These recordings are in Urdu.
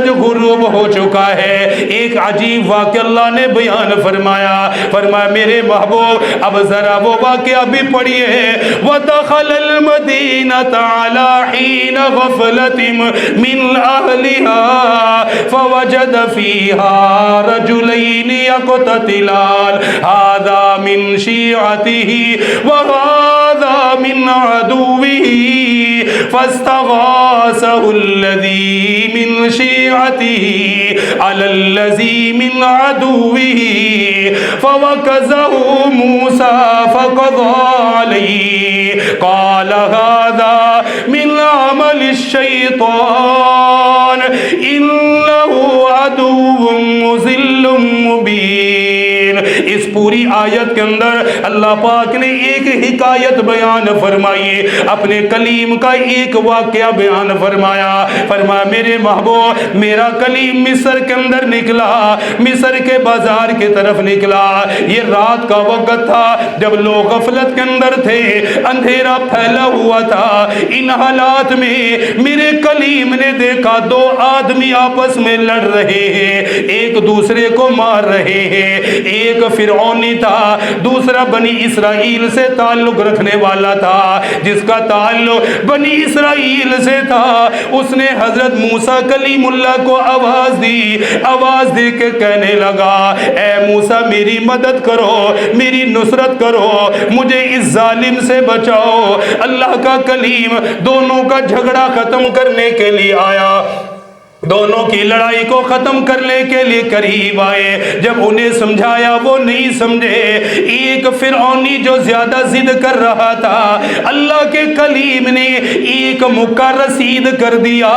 جو غروب ہو چکا ہے، ایک عجیب واقعہ اللہ نے بیان فرمایا، فرمایا میرے محبوب اب ذرا وہ واقعہ بھی پڑھیے، وَدَخَلَ الْمَدِينَةَ عَلَى حِينَ غَفْلَةٍ مِّنْ أَهْلِهَا فَوَجَدَ فِيهَا رَجُلَيْنِ يَقْتَتِلَانِ هَذَا مِنْ شِيعَتِهِ وَهَذَا مِنْ عَدُوِّهِ فَاسْتَغَاثَهُ الَّذِي مِنْ شِيعَتِهِ على الذي من عدوه فوكزه موسى فقضى عليه قال هذا من عمل الشيطان إنه عدو مضل مبين۔ اس پوری آیت کے اندر اللہ پاک نے ایک حکایت بیان فرمائی، اپنے کلیم کا ایک واقعہ بیان فرمایا، فرمایا میرے محبوب میرا کلیم مصر کے اندر نکلا، مصر کے بازار کی طرف نکلا، یہ رات کا وقت تھا جب لوگ غفلت کے اندر تھے، اندھیرا پھیلا ہوا تھا، ان حالات میں میرے کلیم نے دیکھا دو آدمی آپس میں لڑ رہے ہیں، ایک دوسرے کو مار رہے ہیں، ایک فرعونی تھا، دوسرا بنی اسرائیل سے تعلق رکھنے والا تھا، جس کا تعلق بنی اسرائیل سے تھا، اس نے حضرت موسیٰ کلیم اللہ کو آواز دی کے کہنے لگا اے موسیٰ میری مدد کرو، میری نصرت کرو، مجھے اس ظالم سے بچاؤ۔ اللہ کا کلیم دونوں کا جھگڑا ختم کرنے کے لیے آیا، دونوں کی لڑائی کو ختم کرنے کے لیے قریب آئے، جب انہیں سمجھایا وہ نہیں سمجھے، ایک فرعونی جو زیادہ ضد کر رہا تھا، اللہ کے کلیم نے ایک مکہ رسید کر دیا،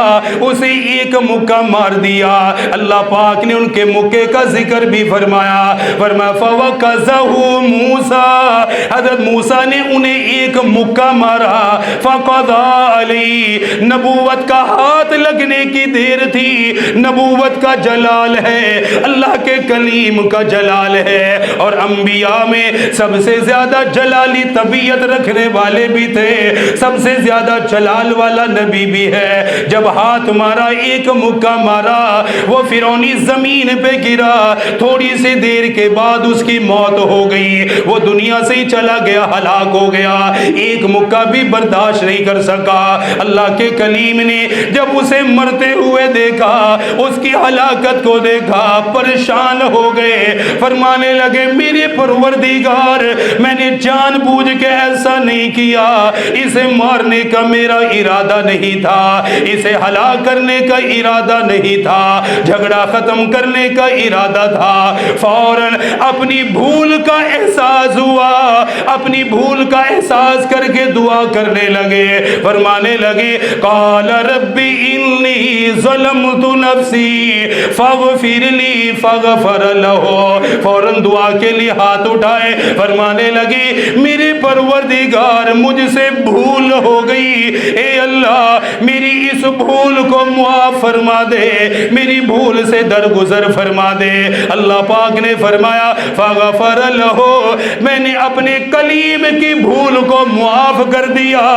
اسے ایک مکہ مار دیا۔ اللہ پاک نے ان کے مکے کا ذکر بھی فرمایا، فرمایا فَوَكَزَهُ مُوسَى، حضرت موسیٰ نے انہیں ایک مکہ مارا، فَقَضَى عَلَيْهِ، نبوت کا ہاتھ لگنے کی دیر تھی، نبوت کا جلال ہے، اللہ کے کلیم کا جلال ہے، اور انبیاء میں سب سے زیادہ جلالی طبیعت رکھنے والے بھی تھے، سب سے زیادہ جلال والا نبی بھی ہے۔ جب ہاتھ مارا، ایک مکہ مارا، وہ فرعونی زمین پہ گرا، تھوڑی سی دیر کے بعد اس کی موت ہو گئی، وہ دنیا سے ہی چلا گیا، ہلاک ہو گیا، ایک مکہ بھی برداشت نہیں کر سکا۔ اللہ کے کلیم نے جب اسے مرتے ہوئے دیکھا، اس کی ہلاکت کو دیکھا، پریشان ہو گئے، فرمانے لگے میرے پروردگار میں نے جان بوجھ کے ایسا نہیں کیا، اسے مارنے کا میرا ارادہ نہیں تھا، اسے ہلاک کرنے کا ارادہ نہیں تھا، جھگڑا ختم کرنے کا ارادہ تھا۔ فوراً اپنی بھول کا احساس ہوا، اپنی بھول کا احساس کر کے دعا کرنے لگے، فرمانے لگے قال رب انی ظلمت نفسی فاغفر لی فاغفر لہ، فوراً دعا کے لیے ہاتھ اٹھائے، فرمانے لگے میرے پروردگار مجھ سے بھول ہو گئی، اے اللہ میری اس بھول کو معاف فرما دے، میری بھول سے درگزر فرما دے۔ اللہ پاک نے فرمایا فاغفر لہ، میں نے اپنے کلیم کی بھول کو معاف کر دیا،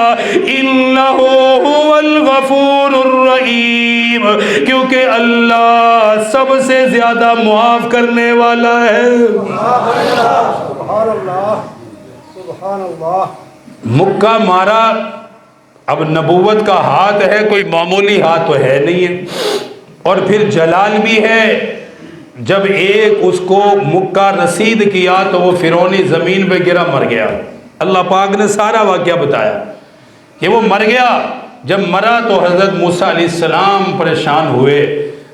انہ هو الغفور الرحیم، کیونکہ اللہ سب سے زیادہ معاف کرنے والا ہے۔ سبحان اللہ، سبحان اللہ۔ مکہ مارا، اب نبوت کا ہاتھ ہے، کوئی معمولی ہاتھ تو ہے نہیں ہے، اور پھر جلال بھی ہے۔ جب ایک اس کو مکہ رسید کیا تو وہ فرعونی زمین پہ گرا، مر گیا۔ اللہ پاک نے سارا واقعہ بتایا کہ وہ مر گیا۔ جب مرا تو حضرت موسیٰ علیہ السلام پریشان ہوئے،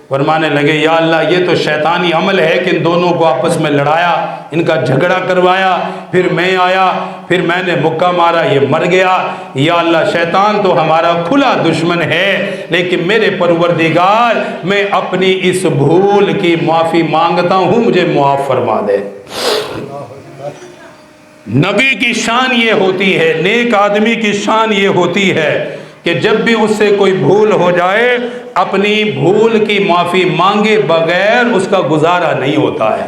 فرمانے لگے یا اللہ یہ تو شیطانی عمل ہے کہ ان دونوں کو آپس میں لڑایا، ان کا جھگڑا کروایا، پھر میں آیا، پھر میں نے مکہ مارا، یہ مر گیا، یا اللہ شیطان تو ہمارا کھلا دشمن ہے، لیکن میرے پروردگار میں اپنی اس بھول کی معافی مانگتا ہوں، مجھے معاف فرما دے۔ نبی کی شان یہ ہوتی ہے، نیک آدمی کی شان یہ ہوتی ہے کہ جب بھی اس سے کوئی بھول ہو جائے اپنی بھول کی معافی مانگے بغیر اس کا گزارا نہیں ہوتا ہے۔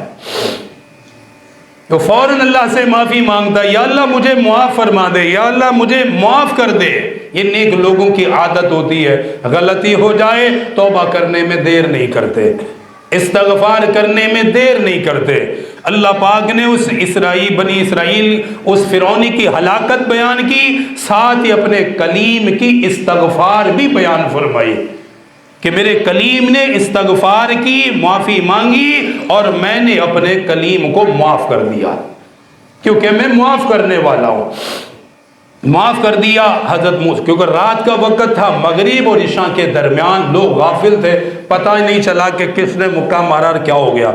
تو فوراً اللہ سے معافی مانگتا ہے، یا اللہ مجھے معاف فرما دے، یا اللہ مجھے معاف کر دے۔ یہ نیک لوگوں کی عادت ہوتی ہے، غلطی ہو جائے توبہ کرنے میں دیر نہیں کرتے، استغفار کرنے میں دیر نہیں کرتے۔ اللہ پاک نے اس بنی اسرائیل اس فرعونی کی ہلاکت بیان کی، ساتھ ہی اپنے کلیم کی استغفار بھی بیان فرمائی کہ میرے کلیم نے استغفار کی، معافی مانگی، اور میں نے اپنے کلیم کو معاف کر دیا، کیونکہ میں معاف کرنے والا ہوں۔ معاف کر دیا حضرت موسیٰ، کیونکہ رات کا وقت تھا، مغرب اور عشاء کے درمیان لوگ غافل تھے، پتہ ہی نہیں چلا کہ کس نے مکہ مارا اور کیا ہو گیا۔